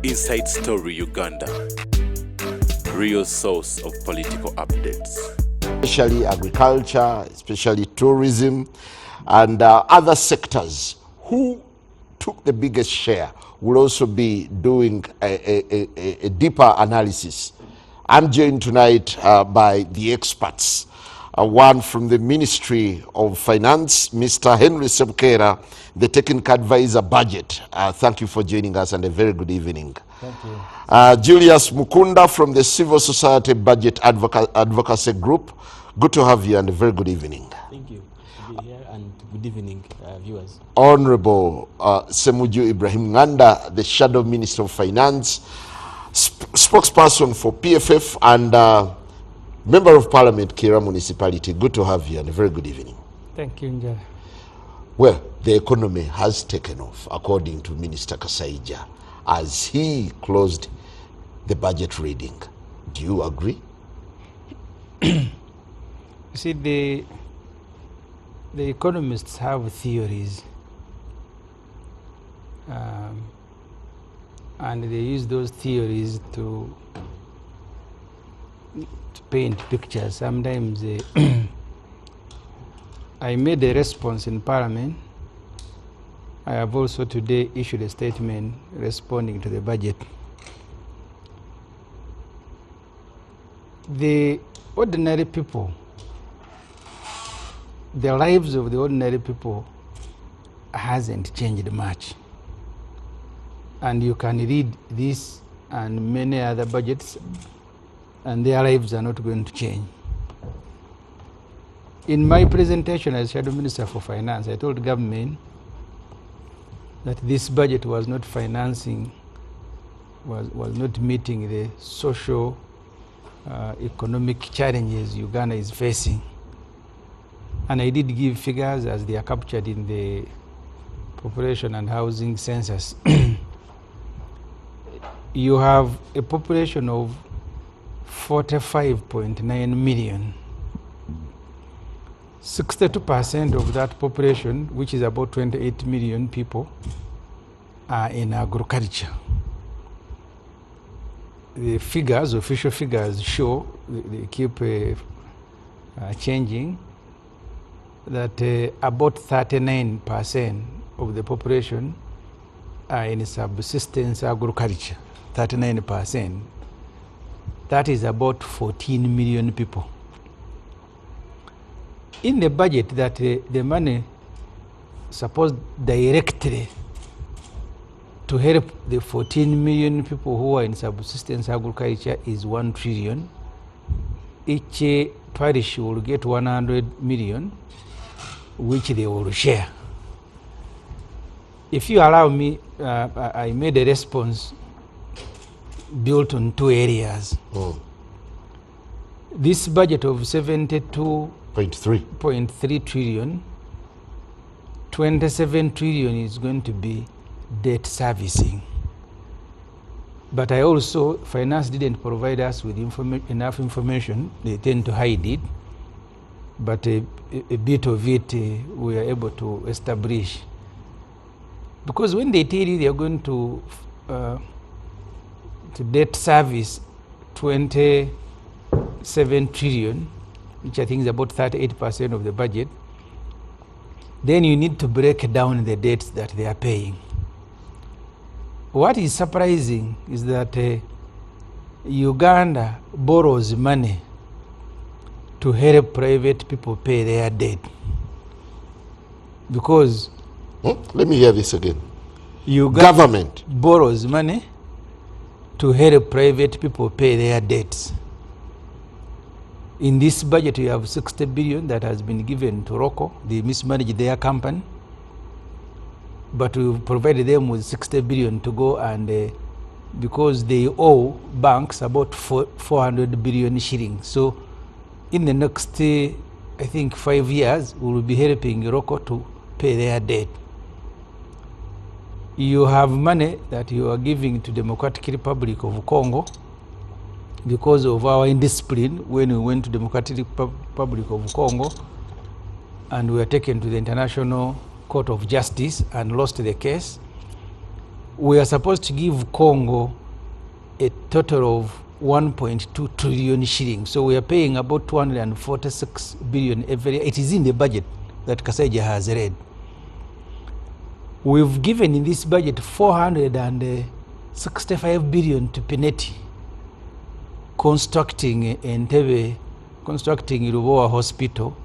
Inside Story Uganda, real source of political updates. Especially agriculture, especially tourism, and other sectors. Who took the biggest share will also be doing a deeper analysis. I'm joined tonight by the experts. One from the Ministry of Finance, Mr. Henry Sebukera, the Technical Advisor Budget. Thank you for joining us and a very good evening. Thank you. Julius Mukunda from the Civil Society Budget Advocacy Group. Good to have you and a very good evening. Thank you to be here and good evening, viewers. Honorable Ssemujju Nganda, the Shadow Minister of Finance, spokesperson for PFF, and Member of Parliament, Kira Municipality. Good to have you and a very good evening. Thank you, Njara. Well, the economy has taken off, according to Minister Kasaija, as he closed the budget reading. Do you agree? You see, the economists have theories, and they use those theories to paint pictures. Sometimes I made a response in Parliament. I have also today issued a statement responding to the budget. The ordinary people, the lives of the ordinary people hasn't changed much. And you can read this and many other budgets, and their lives are not going to change. In my presentation as Shadow Minister for Finance, I told government that this budget was not financing, was not meeting the social, economic challenges Uganda is facing. And I did give figures as they are captured in the population and housing census. You have a population of 45.9 million. 62% of that population, which is about 28 million people, are in agriculture. The figures, official figures, show, they keep changing, that about 39% of the population are in subsistence agriculture. 39%. That is about 14 million people. In the budget, that the money supposed directly to help the 14 million people who are in subsistence agriculture is 1 trillion. Each parish will get 100 million, which they will share. If you allow me, I made a response built on two areas. This budget of 72.3 trillion, 27 trillion is going to be debt servicing. But I also, finance didn't provide us with enough information. They tend to hide it. But a bit of it we are able to establish. Because when they tell you they are going to debt service 27 trillion, which I think is about 38% of the budget, then you need to break down the debts that they are paying. What is surprising is that Uganda borrows money to help private people pay their debt. Because let me hear this again. Government borrows money to help private people pay their debts. In this budget, you have 60 billion that has been given to ROCO. They mismanage their company. But we've provided them with 60 billion to go, and because they owe banks about 400 billion shillings. So in the next, I think, 5 years, we will be helping ROCO to pay their debt. You have money that you are giving to Democratic Republic of Congo because of our indiscipline when we went to Democratic Republic of Congo and we were taken to the International Court of Justice and lost the case. we are supposed to give Congo a total of 1.2 trillion shillings. So we are paying about 246 billion every year. It is in the budget that Kasaija has read. We've given in this budget 465 billion to Pineti, constructing Entebbe, constructing Iruboa Hospital.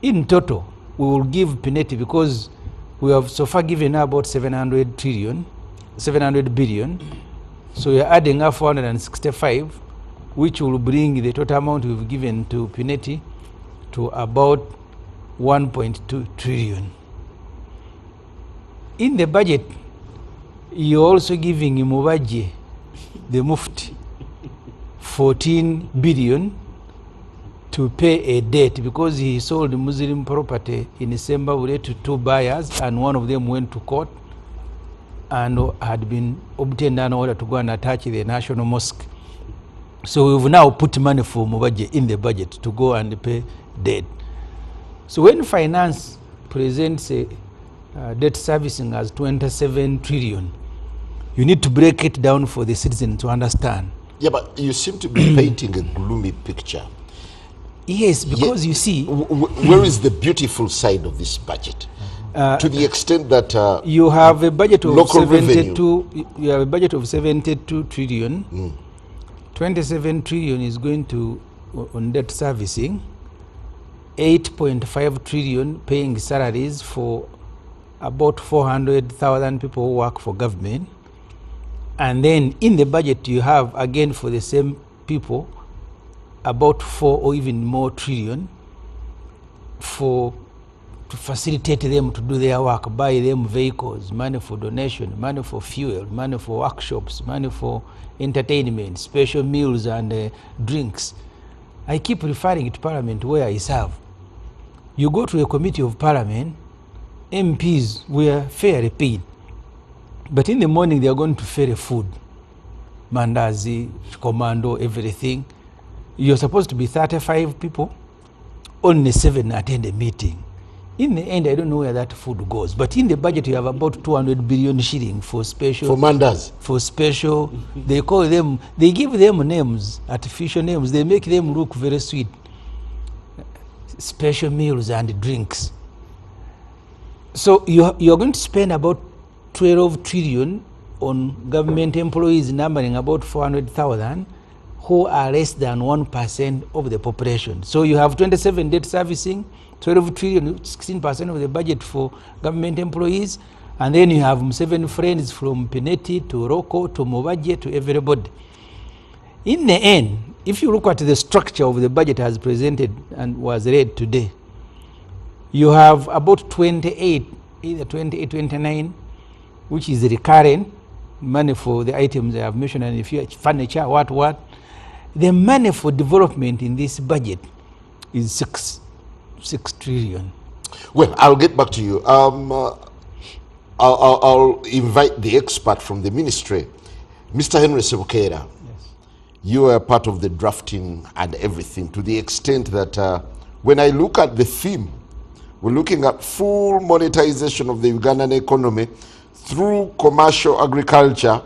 In total, we will give Pineti, because we have so far given about 700 billion. So we are adding up 465, which will bring the total amount we've given to Pineti to about 1.2 trillion. In the budget, you're also giving Mubaje, the Mufti, 14 billion to pay a debt, because he sold Muslim property in Zimbabwe to 2 buyers, and one of them went to court and had been obtained an order to go and attach the National Mosque. So we've now put money for Mubaje in the budget to go and pay debt. So when finance presents a debt servicing as 27 trillion, you need to break it down for the citizen to understand. Yeah, but you seem to be painting a gloomy picture. Yes, because you see, where is the beautiful side of this budget? To the extent that you have a budget of local 72. revenue. You have a budget of 72 trillion. 27 trillion is going to on debt servicing. 8.5 trillion paying salaries for about 400,000 people who work for government. And then in the budget you have, again, for the same people, about 4 or even more trillion to facilitate them to do their work, buy them vehicles, money for donation, money for fuel, money for workshops, money for entertainment, special meals and drinks. I keep referring to Parliament where I serve. You go to a committee of Parliament, MPs were fairly paid. But in the morning they are going to ferry food, mandazi, commando, everything. You're supposed to be 35 people, only 7 attend a meeting. In the end, I don't know where that food goes. But in the budget, you have about 200 billion shilling for special. For mandas. For special. They call them, they give them names, artificial names. They make them look very sweet. Special meals and drinks. So you're going to spend about 12 trillion on government employees numbering about 400,000 who are less than 1% of the population. So you have 27 debt servicing, 12 trillion, 16% of the budget for government employees, and then you have 7 friends from Pineti to Roko to Mubaje to everybody. In the end, if you look at the structure of the budget as presented and was read today, you have about 28, either 28, 29, which is recurrent money for the items I have mentioned, and if you furniture, what. The money for development in this budget is 6 trillion. Well, I'll get back to you. I'll invite the expert from the ministry, Mr. Henry Sebukera. Yes. You are part of the drafting and everything, to the extent that when I look at the theme, we're looking at full monetization of the Ugandan economy through commercial agriculture,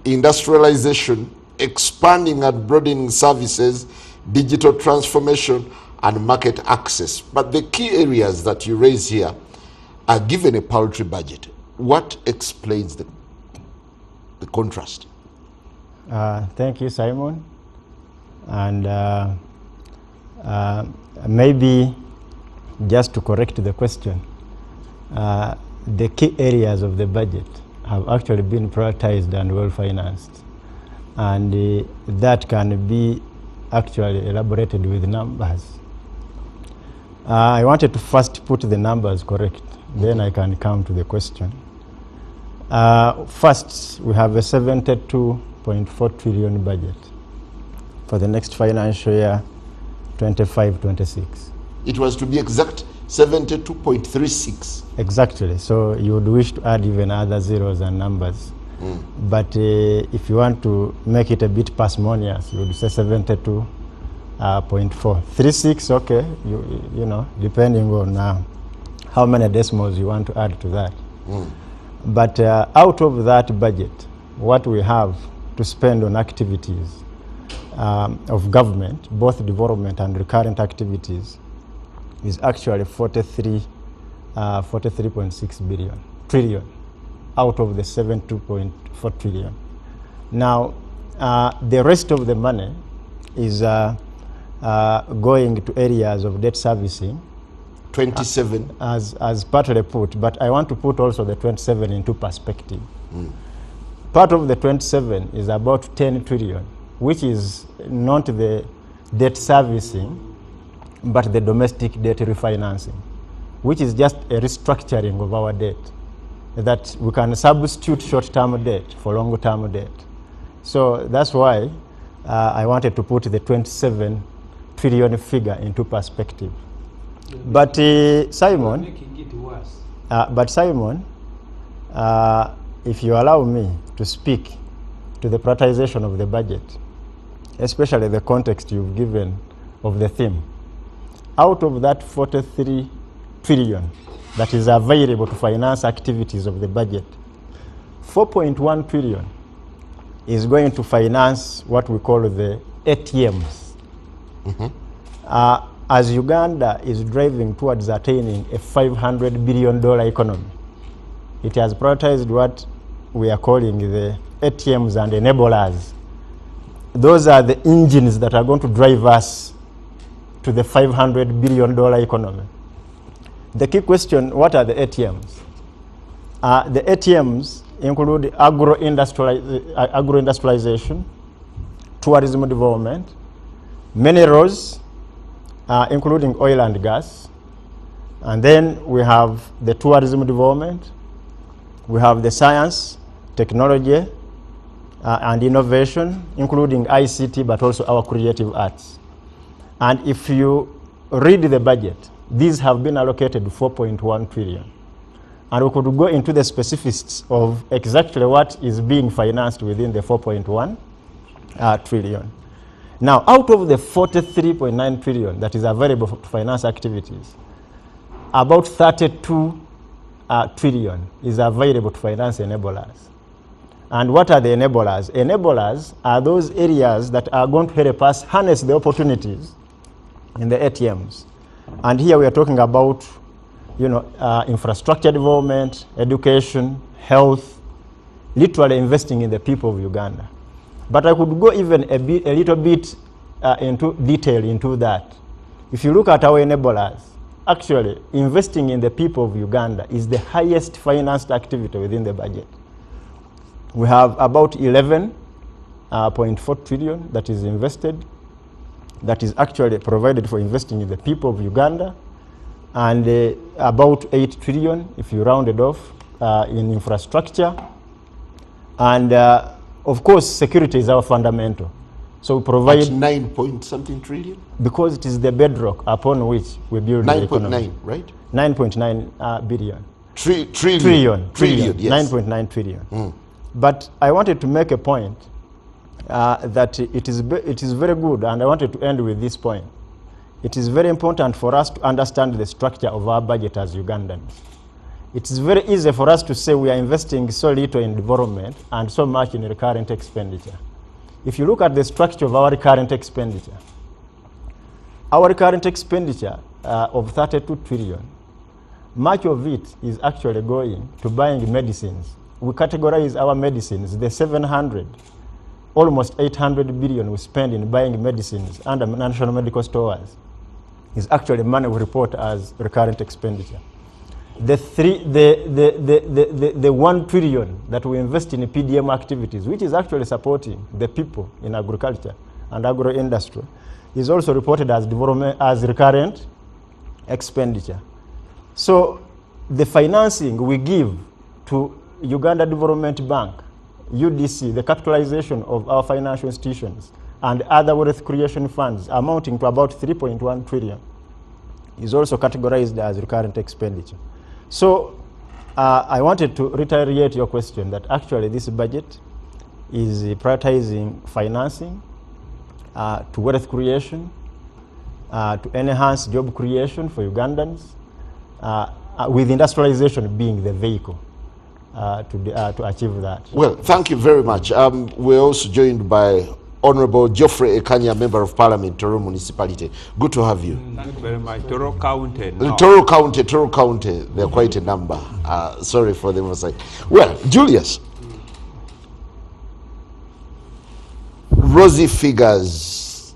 industrialization, expanding and broadening services, digital transformation, and market access. But the key areas that you raise here are given a paltry budget. What explains the contrast? Thank you, Simon. And maybe just to correct the question, the key areas of the budget have actually been prioritized and well financed. And that can be actually elaborated with numbers. I wanted to first put the numbers correct, then I can come to the question. First, we have a 72.4 trillion budget for the next financial year, 25-26. It was, to be exact, 72.36. Exactly. So you would wish to add even other zeros and numbers. But if you want to make it a bit parsimonious, you would say 72.4. 36, okay, you know, depending on how many decimals you want to add to that. But out of that budget, what we have to spend on activities of government, both development and recurrent activities, is actually 43.6 trillion out of the 72.4 trillion. Now, the rest of the money is going to areas of debt servicing. 27. As partly put, but I want to put also the 27 into perspective. Part of the 27 is about 10 trillion, which is not the debt servicing, but the domestic debt refinancing, which is just a restructuring of our debt, that we can substitute short-term debt for long-term debt. So that's why I wanted to put the 27 trillion figure into perspective. But Simon, making it worse. If you allow me to speak to the prioritization of the budget, especially the context you've given of the theme, out of that 43 trillion that is available to finance activities of the budget, 4.1 trillion is going to finance what we call the ATMs. As Uganda is driving towards attaining a $500 billion economy, it has prioritized what we are calling the ATMs and enablers. Those are the engines that are going to drive us to the $500 billion economy. The key question, what are the ATMs? The ATMs include agro-industrialization, tourism development, minerals, including oil and gas. And then we have the tourism development. We have the science, technology, and innovation, including ICT, but also our creative arts. And if you read the budget, these have been allocated 4.1 trillion. And we could go into the specifics of exactly what is being financed within the 4.1 trillion. Now, out of the 43.9 trillion that is available to finance activities, about 32 trillion is available to finance enablers. And what are the enablers? Enablers are those areas that are going to help us harness the opportunities in the ATMs. And here we are talking about, infrastructure development, education, health, literally investing in the people of Uganda. But I could go even a little bit into detail into that. If you look at our enablers, actually investing in the people of Uganda is the highest financed activity within the budget. We have about 11.4 trillion that is invested, that is actually provided for investing in the people of Uganda, and about 8 trillion, if you round it off, in infrastructure. And of course, security is our fundamental. So we provide... At 9 point something trillion? Because it is the bedrock upon which we build the economy. 9.9, right? 9.9 billion. Trillion, yes. 9.9 trillion. But I wanted to make a point that it is very good, and I wanted to end with this point. It is very important for us to understand the structure of our budget as Ugandans. It is very easy for us to say we are investing so little in development and so much in recurrent expenditure. If you look at the structure of our recurrent expenditure of 32 trillion, much of it is actually going to buying medicines. We categorize our medicines, the 700, almost 800 billion we spend in buying medicines under national medical stores is actually money we report as recurrent expenditure. The 1 trillion that we invest in PDM activities, which is actually supporting the people in agriculture and agro-industry, is also reported as development, as recurrent expenditure. So the financing we give to Uganda Development Bank, UDC, the capitalization of our financial institutions, and other wealth creation funds amounting to about 3.1 trillion is also categorized as recurrent expenditure. So I wanted to reiterate your question that actually this budget is prioritizing financing to wealth creation, to enhance job creation for Ugandans, with industrialization being the vehicle. to achieve that. Well, thank you very much. We're also joined by Honorable Geoffrey Ekanya, Member of Parliament, Toro Municipality. Good to have you. Thank you very much. Toro County. No. Toro County, they're quite a number. Sorry for the oversight. Well, Julius, rosy figures,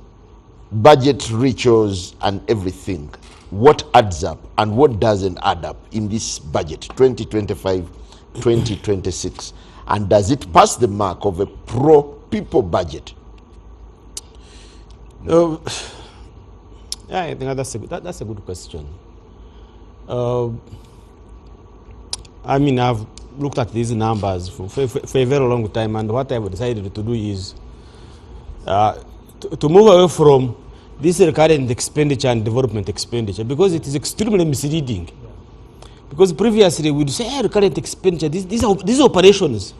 budget rituals and everything. What adds up and what doesn't add up in this budget, 2025-2026? And does it pass the mark of a pro-people budget? Yeah, I think that's a good question. I mean, I've looked at these numbers for a very long time, and what I've decided to do is to move away from this recurrent expenditure and development expenditure, because it is extremely misleading. Yeah. Because previously we'd say, hey, recurrent expenditure, these operations,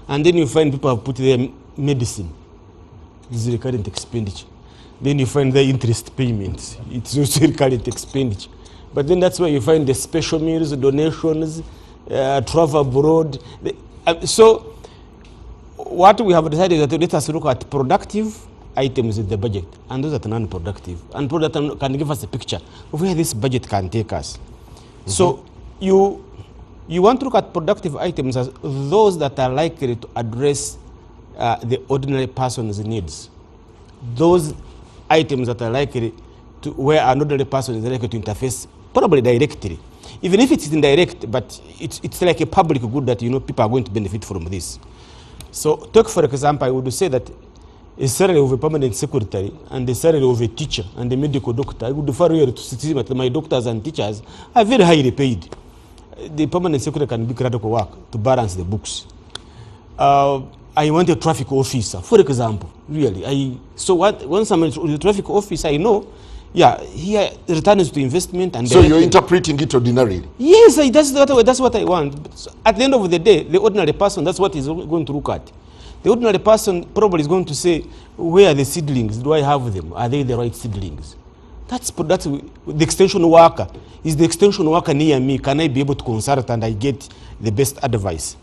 and then you find people have put their medicine. This is recurrent expenditure. Then you find the interest payments. It's also recurrent expenditure. But then that's where you find the special meals, donations, travel abroad. So what we have decided is that let us look at productive items in the budget and those that are non-productive, and that can give us a picture of where this budget can take us. So you want to look at productive items as those that are likely to address the ordinary person's needs. Those items that are likely to where an ordinary person is likely to interface, probably directly, even if it's indirect, but it's like a public good that people are going to benefit from this. So take for example, I would say that a salary of a permanent secretary and the salary of a teacher and a medical doctor, I would refer you to see that my doctors and teachers are very highly paid. The permanent secretary can do critical work to balance the books. I want a traffic officer, for example, really. Once I'm a traffic officer, I know, here returns to investment. And so you're interpreting it ordinarily? Yes, that's what I want. But at the end of the day, the ordinary person, that's what he's going to look at. The ordinary person probably is going to say, where are the seedlings? Do I have them? Are they the right seedlings? That's the extension worker. Is the extension worker near me? Can I be able to consult and I get the best advice?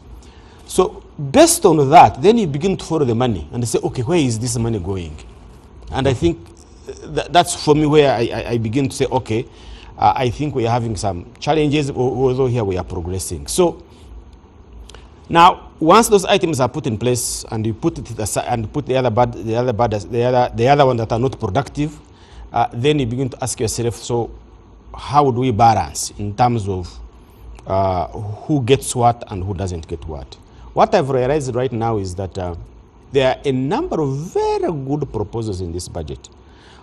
So based on that, then you begin to follow the money and say, okay, where is this money going? And I think that's for me where I begin to say, okay, I think we are having some challenges, although here we are progressing. So now, once those items are put in place and you put it aside and put the other one that are not productive, then you begin to ask yourself, so how do we balance in terms of who gets what and who doesn't get what? What I've realized right now is that there are a number of very good proposals in this budget.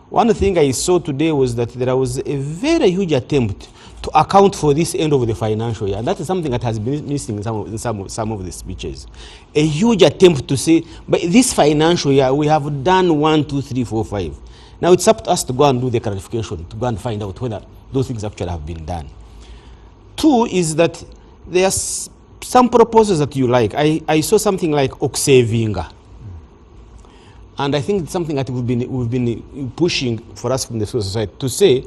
One thing I saw today was that there was a very huge attempt to account for this end of the financial year. And that is something that has been missing in some of the speeches. A huge attempt to say, but this financial year, we have done 1, 2, 3, 4, 5. Now it's up to us to go and do the clarification, to go and find out whether those things actually have been done. Two is that there's some proposals that you like. I saw something like Oksevinga. And I think it's something that we've been pushing for us from the civil society to say,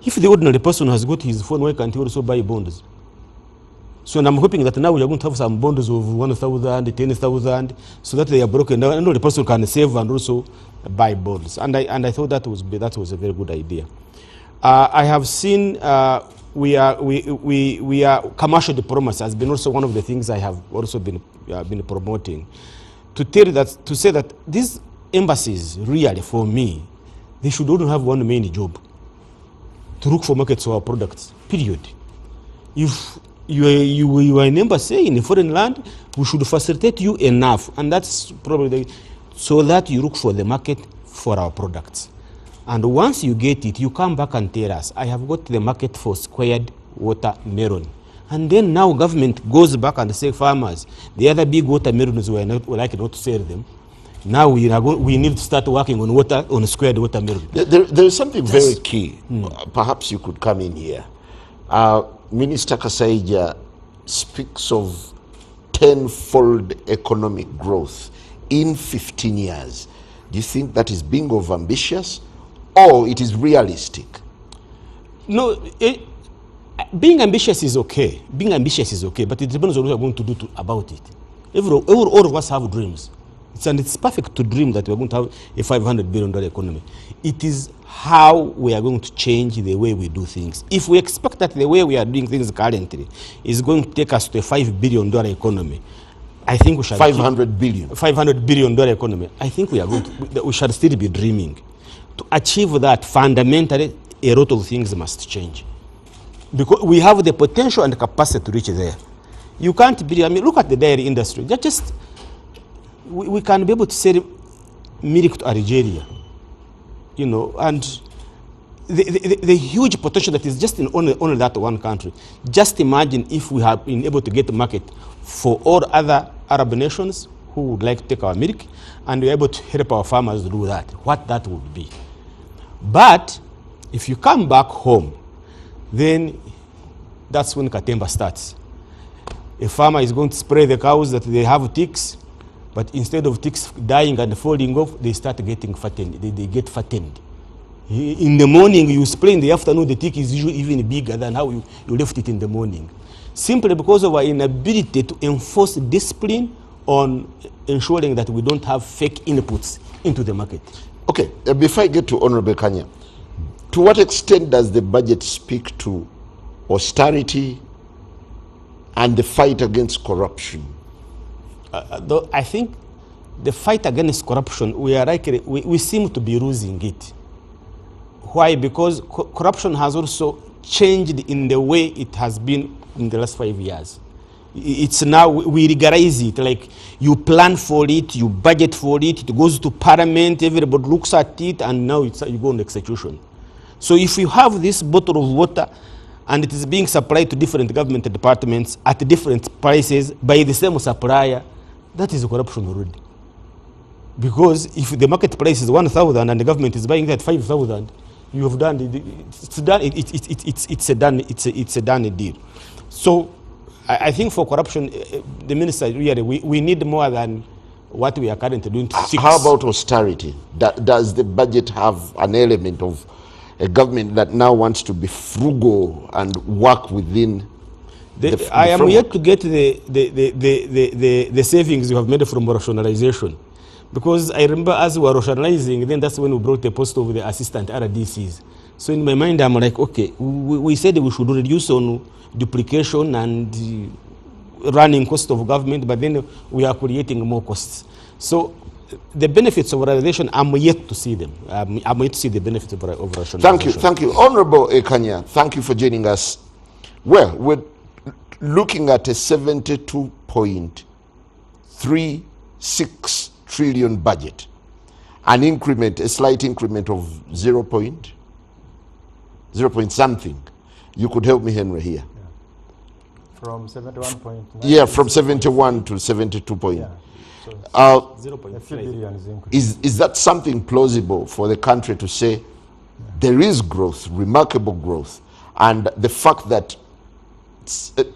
if the ordinary person has got his phone, why can't he also buy bonds? So I'm hoping that now we are going to have some bonds of 1,000, 10,000, so that they are broken down, and the person can save and also buy bonds. And I thought that was a very good idea. I have seen we are commercial diplomacy has been also one of the things I have also been promoting. To say that these embassies, really, for me, they should only have one main job: to look for markets for our products, period. If you are an embassy in a foreign land, we should facilitate you enough, and that's probably so that you look for the market for our products. And once you get it, you come back and tell us, I have got the market for squared watermelon. And then now government goes back and say, farmers, the other big watermelons we like not to sell them. Now we need to start working on squared watermelon. There is something very key. Perhaps you could come in here. Minister Kasaija speaks of tenfold economic growth in 15 years. Do you think that is being overambitious, or it is realistic? No, being ambitious is okay. Being ambitious is okay, but it depends on what we're going to do about it. All of us have dreams. It's perfect to dream that we're going to have a $500 billion economy. It is how we are going to change the way we do things. If we expect that the way we are doing things currently is going to take us to a $5 billion economy, I think we shall $500 billion economy. I think we shall still be dreaming. To achieve that, fundamentally, a lot of things must change. Because we have the potential and capacity to reach there. You can't be, look at the dairy industry. We can be able to sell milk to Algeria, and the huge potential that is just in only that one country. Just imagine if we have been able to get a market for all other Arab nations who would like to take our milk, and we're able to help our farmers do that, what that would be. But if you come back home, then that's when Katemba starts. A farmer is going to spray the cows that they have ticks, but instead of ticks dying and falling off, they start getting fattened. They get fattened. In the morning, you spray, in the afternoon, the tick is usually even bigger than how you left it in the morning. Simply because of our inability to enforce discipline on ensuring that we don't have fake inputs into the market. Okay, before I get to Honorable Kanya, to what extent does the budget speak to austerity and the fight against corruption? Though I think the fight against corruption, we seem to be losing it. Why? Because corruption has also changed in the way it has been in the last 5 years. It's now, we regularize it, like you plan for it, you budget for it, it goes to parliament, everybody looks at it, and now you go on execution. So if you have this bottle of water and it is being supplied to different government departments at different prices by the same supplier, that is corruption already. Because if the market price is 1,000 and the government is buying that 5,000, you have done it. It's a done deal. So I think for corruption, the minister really we need more than what we are currently doing to fix. How about austerity? Does the budget have an element of a government that now wants to be frugal and work within? I am yet to get the savings you have made from rationalization, because I remember as we were rationalizing, then that's when we brought the post of the assistant RDCs. So in my mind, I'm like, okay, we said we should reduce on duplication and running cost of government, but then we are creating more costs. So the benefits of rationalization, I'm yet to see them. I'm yet to see the benefits of rationalization. Thank you. Honorable Ekanya, thank you for joining us. Well, we're looking at a 72.36 trillion budget, an increment, a slight increment of 0 point something. You could help me, Henry, here. From 71.9. Yeah, from 71 to 72 point. Yeah. So 0.5. Is that something plausible for the country to say there is growth, remarkable growth, and the fact that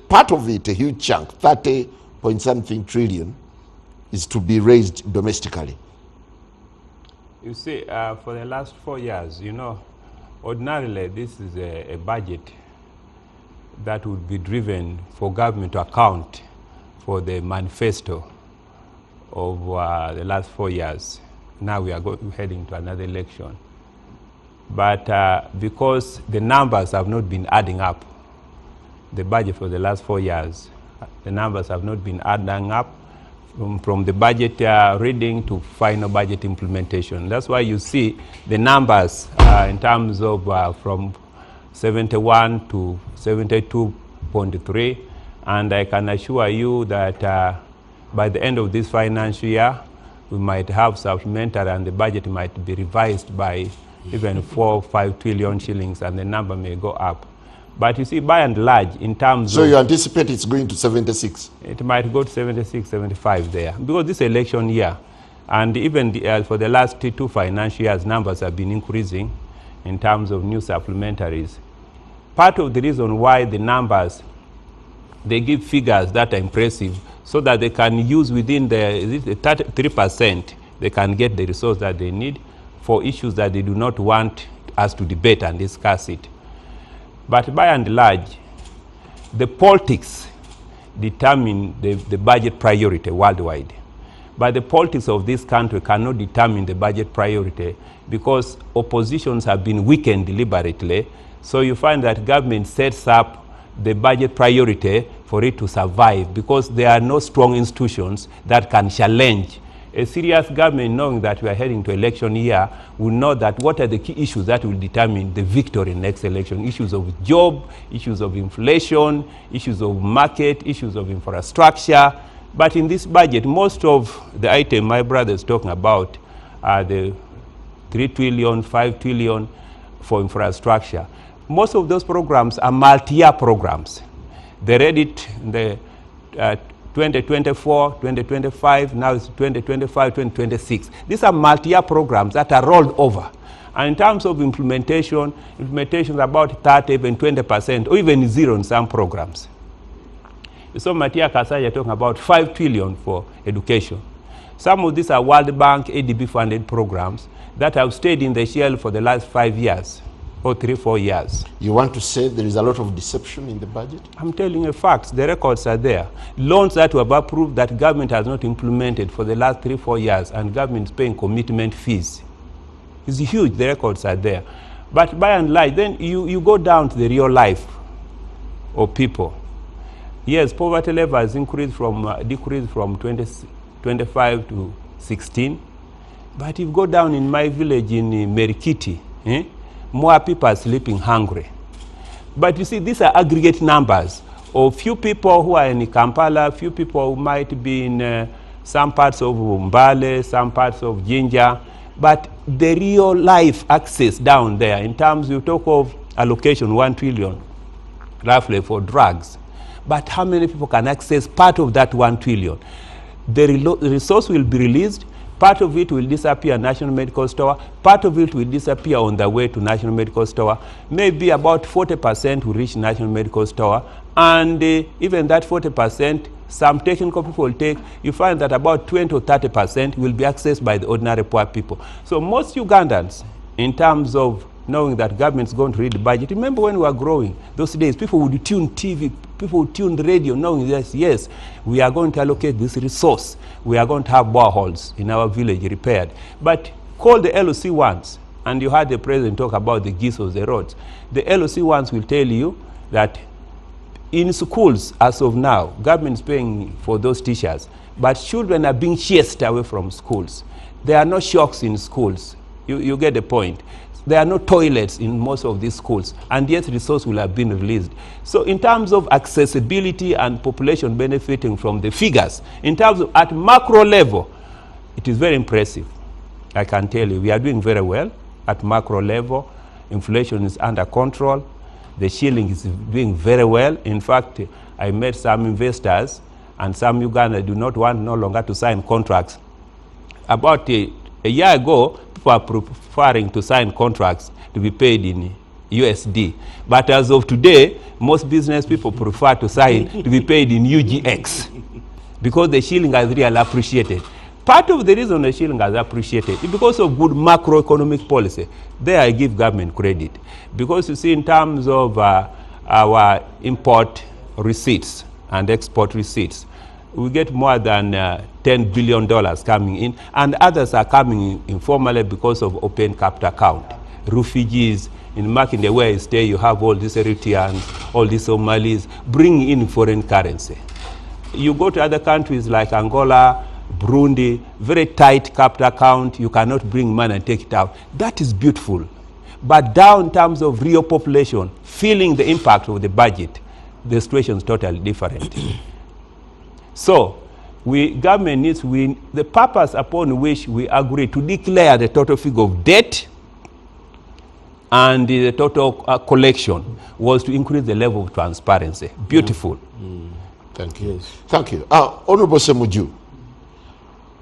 part of it, a huge chunk, 30 point something trillion, is to be raised domestically? You see, for the last 4 years, ordinarily this is a budget that would be driven for government to account for the manifesto of the last 4 years. Now we are heading to another election. But because the numbers have not been adding up, the budget for the last 4 years, the numbers have not been adding up from the budget reading to final budget implementation. That's why you see the numbers in terms of from 71 to 72.3, and I can assure you that by the end of this financial year, we might have supplementary and the budget might be revised by even 4 or 5 trillion shillings, and the number may go up. But you see, by and large, in terms so of... you anticipate it's going to 76? It might go to 76, 75 there, because this election year, and even for the last 2 financial years, numbers have been increasing in terms of new supplementaries. Part of the reason why the numbers, they give figures that are impressive, so that they can use within the 3%, they can get the resource that they need for issues that they do not want us to debate and discuss it. But by and large, the politics determine the budget priority worldwide. But the politics of this country cannot determine the budget priority because oppositions have been weakened deliberately. So you find that government sets up the budget priority for it to survive because there are no strong institutions that can challenge. A serious government, knowing that we are heading to election year, will know that what are the key issues that will determine the victory in next election. Issues of job, issues of inflation, issues of market, issues of infrastructure. But in this budget, most of the item my brother is talking about are the 3 trillion, 5 trillion for infrastructure. Most of those programs are multi-year programs. They read it in the 2024, 2025, now it's 2025, 2026. These are multi-year programs that are rolled over. And in terms of implementation is about 30, even 20%, or even zero in some programs. So Matia Kasaya talking about 5 trillion for education. Some of these are World Bank, ADB funded programs that have stayed in the shell for the last 5 years. Or 3-4 years. You want to say there is a lot of deception in the budget? I'm telling you facts. The records are there. Loans that were approved that government has not implemented for the last 3-4 years, and government is paying commitment fees. It's huge. The records are there. But by and large, then you go down to the real life of people. Yes, poverty level has decreased from 25 to 16. But if you go down in my village in Merikiti, more people are sleeping hungry. But you see, these are aggregate numbers of few people who are in Kampala, few people who might be in some parts of Mbale, some parts of Jinja. But the real life access down there, in terms you talk of allocation 1 trillion, roughly for drugs. But how many people can access part of that 1 trillion? The resource will be released. Part of it will disappear at National Medical Store. Part of it will disappear on the way to National Medical Store. Maybe about 40% will reach National Medical Store. And even that 40%, some technical people will take, you find that about 20 or 30% will be accessed by the ordinary poor people. So most Ugandans, in terms of knowing that government is going to read the budget, remember when we were growing, those days, people would tune TV, people would tune the radio, knowing that, yes, we are going to allocate this resource. We are going to have boreholes in our village repaired. But call the LOC ones, and you heard the president talk about the geese of the roads. The LOC ones will tell you that in schools, as of now, government is paying for those teachers, but children are being chased away from schools. There are no shocks in schools. You get the point. There are no toilets in most of these schools, and yet resources will have been released. So in terms of accessibility and population benefiting from the figures, in terms of at macro level, it is very impressive. I can tell you, we are doing very well at macro level. Inflation is under control. The shilling is doing very well. In fact, I met some investors, and some Uganda do not want no longer to sign contracts. About a year ago, people are preferring to sign contracts to be paid in USD. But as of today, most business people prefer to sign to be paid in UGX because the shilling has really appreciated. Part of the reason the shilling has appreciated is because of good macroeconomic policy. There I give government credit. Because you see, in terms of our import receipts and export receipts, we get more than $10 billion coming in, and others are coming in informally because of open capital account. Refugees, in marking the way you stay, you have all these Eritreans, all these Somalis, bring in foreign currency. You go to other countries like Angola, Burundi, very tight capital account, you cannot bring money and take it out. That is beautiful. But down in terms of real population, feeling the impact of the budget, the situation is totally different. So, government needs, the purpose upon which we agree to declare the total figure of debt and the total collection was to increase the level of transparency. Beautiful. Thank you. Yes. Thank you. Honorable Ssemujju,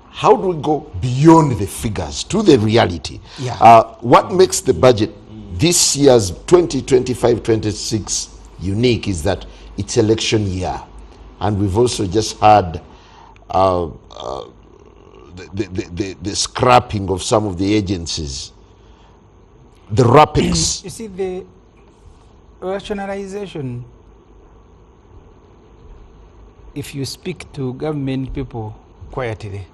how do we go beyond the figures to the reality? Yeah. What makes the budget this year's 2025-26 unique is that it's election year. And we've also just had the scrapping of some of the agencies, the RAPEX. You see, the rationalization if you speak to government people quietly,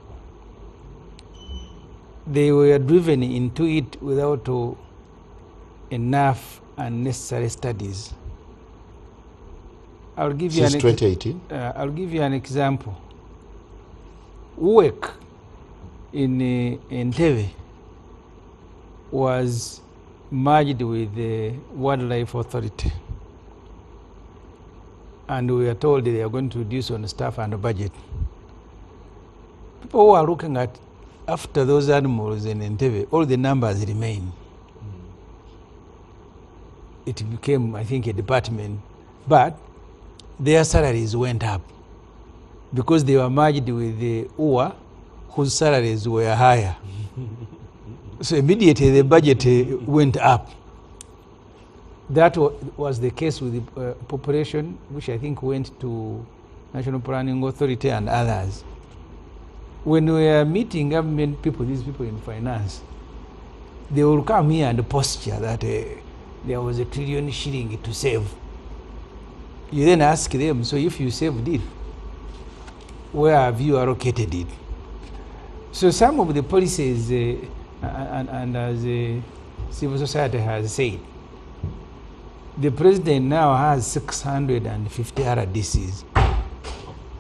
they were driven into it without enough and necessary studies. I'll give you Since 2018? I'll give you an example. Work in Entebbe was merged with the Wildlife Authority, and we are told they are going to reduce on staff and budget. People who are looking at after those animals in Entebbe, all the numbers remain. It became, I think, a department, but their salaries went up because they were merged with the UWA, whose salaries were higher. So immediately the budget went up. That was the case with the population, which I think went to National Planning Authority and others. When we are meeting government people, these people in finance, they will come here and posture that there was a trillion shilling to save. You then ask them, so if you saved it, where have you allocated it? So some of the policies, and as civil society has said, the president now has 650 RDCs.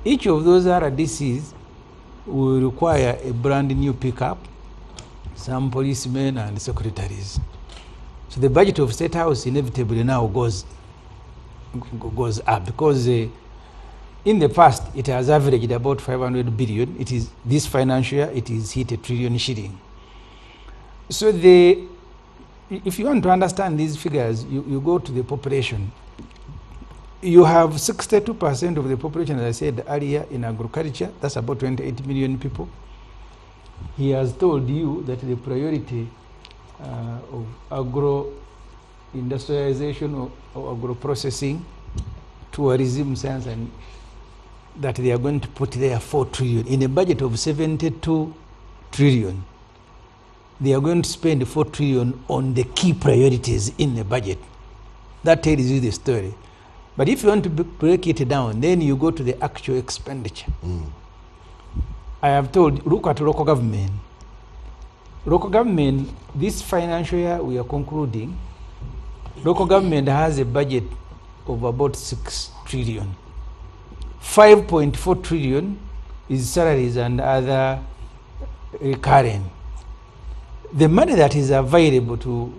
Each of those RDCs will require a brand new pickup, some policemen and secretaries. So the budget of State House inevitably now goes up because in the past it has averaged about 500 billion. It is this financial year it is hit 1 trillion shilling. So if you want to understand these figures, you go to the population. You have 62% of the population, as I said earlier, in agriculture. That's about 28 million people. He has told you that the priority of agro-industrialization or agro-processing, tourism, science, and that they are going to put there 4 trillion. In a budget of 72 trillion, they are going to spend 4 trillion on the key priorities in the budget. That tells you the story. But if you want to break it down, then you go to the actual expenditure. I have told, look at local government. Local government, this financial year we are concluding, local government has a budget of about 6 trillion. 5.4 trillion is salaries and other recurring. The money that is available to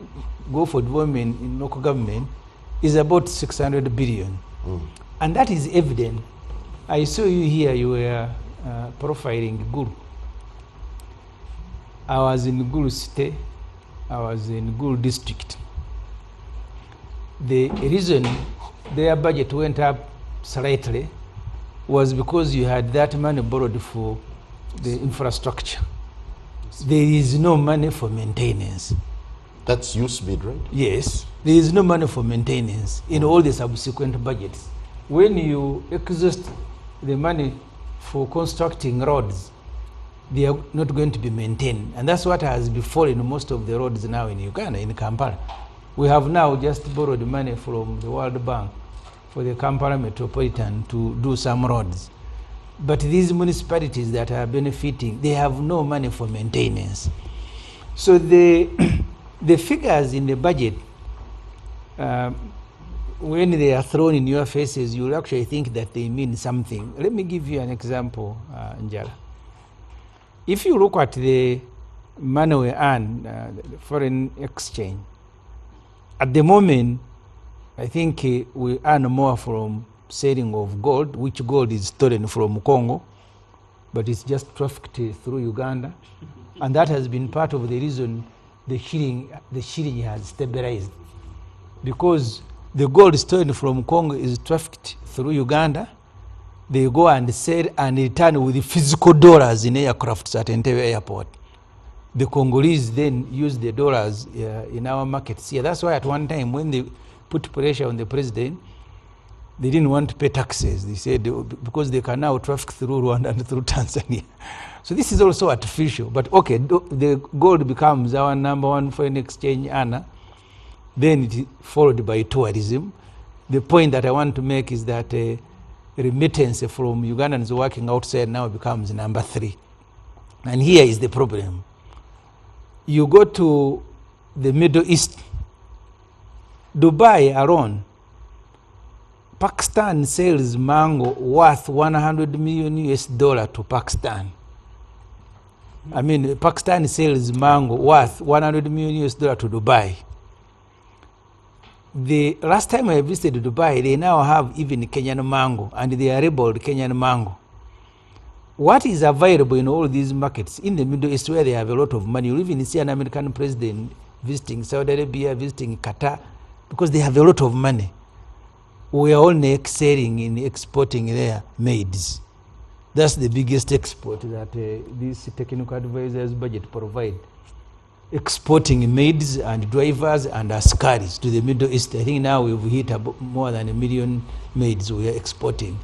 go for development in local government is about 600 billion. And that is evident. I saw you here, you were profiling Gulu. I was in Gulu City, I was in Gulu District. The reason their budget went up slightly was because you had that money borrowed for the infrastructure. There is no money for maintenance. That's use bid, right? Yes, there is no money for maintenance in all the subsequent budgets. When you exhaust the money for constructing roads, they are not going to be maintained. And that's what has befallen most of the roads now in Uganda, in Kampala. We have now just borrowed money from the World Bank for the Kampala Metropolitan to do some roads. But these municipalities that are benefiting, they have no money for maintenance. So the figures in the budget, when they are thrown in your faces, you'll actually think that they mean something. Let me give you an example, Njala. If you look at the money we earn, the foreign exchange, at the moment, I think we earn more from selling of gold, which gold is stolen from Congo, but it's just trafficked through Uganda. And that has been part of the reason the shilling has stabilized, because the gold stolen from Congo is trafficked through Uganda. They go and sell and return with the physical dollars in aircrafts at Entebbe Airport. The Congolese then use the dollars in our markets here. That's why at one time when they put pressure on the president, they didn't want to pay taxes. They said because they can now traffic through Rwanda and through Tanzania. So this is also artificial. But okay, the gold becomes our number one foreign exchange earner. Then it is followed by tourism. The point that I want to make is that remittance from Ugandans working outside now becomes number 3. And here is the problem. You go to the Middle East, Dubai alone, Pakistan sells mango worth $100 million to Pakistan. I mean, Pakistan sells mango worth $100 million to Dubai. The last time I visited Dubai, they now have even Kenyan mango, and they are labeled Kenyan mango. What is available in all these markets in the Middle East where they have a lot of money? You even see an American president visiting Saudi Arabia, visiting Qatar, because they have a lot of money. We are only excelling in exporting their maids. That's the biggest export that these technical advisors budget provide. Exporting maids and drivers and askaris to the Middle East. I think now we've hit about more than 1 million maids we are exporting.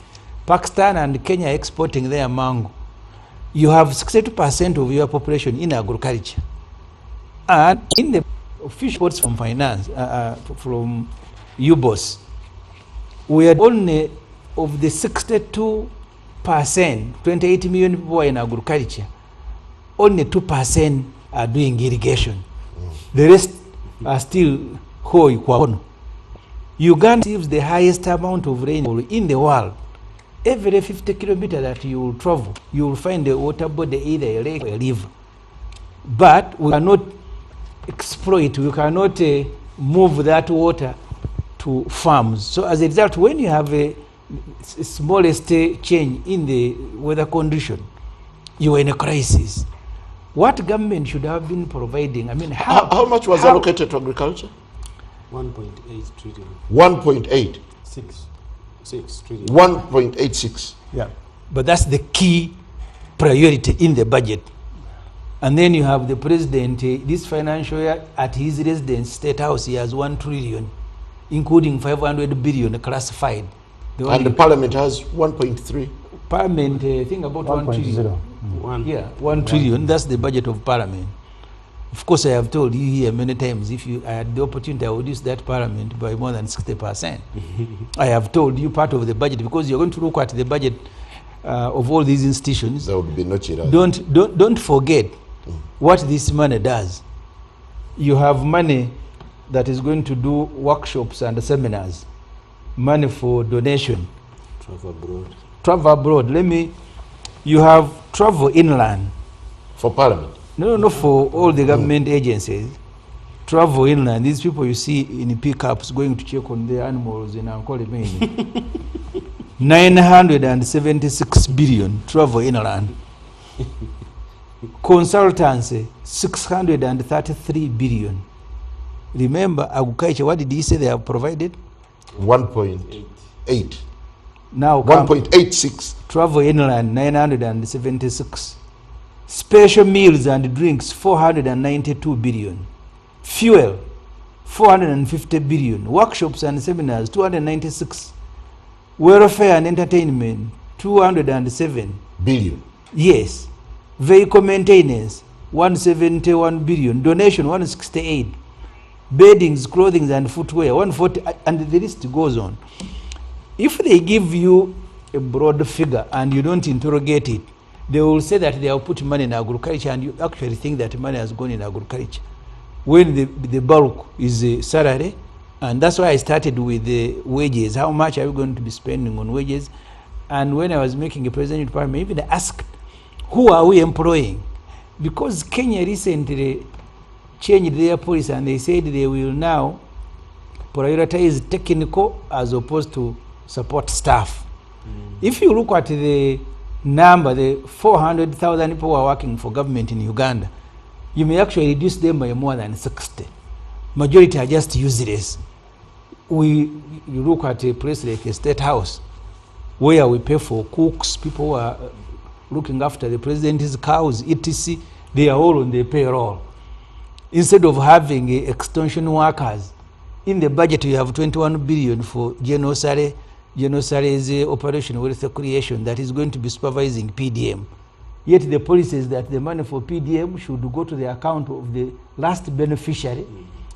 Pakistan and Kenya are exporting their mango. You have 62% of your population in agriculture. And in the official reports from finance, from UBOS, we are only of the 62%, 28 million people are in agriculture, only 2% are doing irrigation. The rest are still hoi kwa. Uganda receives the highest amount of rainfall in the world. Every 50 kilometers that you will travel, you will find a water body, either a lake or a river. But we cannot exploit, we cannot move that water to farms. So as a result, when you have a smallest change in the weather condition, you are in a crisis. What government should have been providing? I mean, how much was allocated to agriculture? 1.8 trillion. 1.8. 6 trillion. 1.86. Yeah. But that's the key priority in the budget. And then you have the president, this financial year at his residence, State House, he has 1 trillion, including 500 billion classified. And the parliament has 1.3. Parliament, I think about 1 trillion. 1 trillion, that's the budget of parliament. Of course, I have told you here many times, if I had the opportunity, I would use that parliament by more than 60%. I have told you part of the budget, because you're going to look at the budget of all these institutions. There would be no chira. Don't forget what this money does. You have money that is going to do workshops and seminars, money for donation. Travel abroad. You have travel inland. For parliament? No, for all the government agencies. Travel inland. These people you see in pickups going to check on their animals in Ankole Maine. 976 billion travel inland. Consultancy, 633 billion. Remember, agriculture, what did he say they have provided? 1.8. Now 1.86. Travel inland, 976. Special meals and drinks, 492 billion. Fuel, 450 billion. Workshops and seminars, 296. Welfare and entertainment, 207 billion. Yes. Vehicle maintenance, 171 billion. Donation, 168. Beddings, clothing and footwear, 140, and the list goes on. If they give you a broad figure and you don't interrogate it, they will say that they have put money in agriculture, and you actually think that money has gone in agriculture, when the bulk is salary. And that's why I started with the wages. How much are we going to be spending on wages? And when I was making a presentation department, even asked, who are we employing? Because Kenya recently changed their policy, and they said they will now prioritize technical as opposed to support staff. If you look at the number, the 400,000 people who are working for government in Uganda, you may actually reduce them by more than 60. Majority are just useless. You look at a place like a State House, where we pay for cooks, people who are looking after the president's cows, etc. They are all on the payroll. Instead of having extension workers, in the budget you have 21 billion for General Sare's operation wealth creation that is going to be supervising PDM. Yet the policy is that the money for PDM should go to the account of the last beneficiary,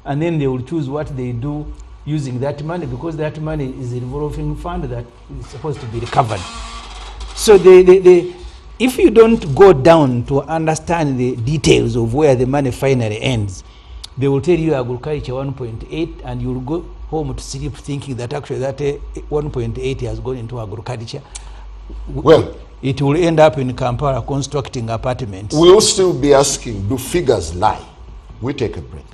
and then they will choose what they do using that money, because that money is a revolving fund that is supposed to be recovered. So if you don't go down to understand the details of where the money finally ends, they will tell you agriculture 1.8, and you'll go home to sleep thinking that actually that 1.8 has gone into agriculture. Well, it will end up in Kampala constructing apartments. We'll still be asking, do figures lie? We take a break.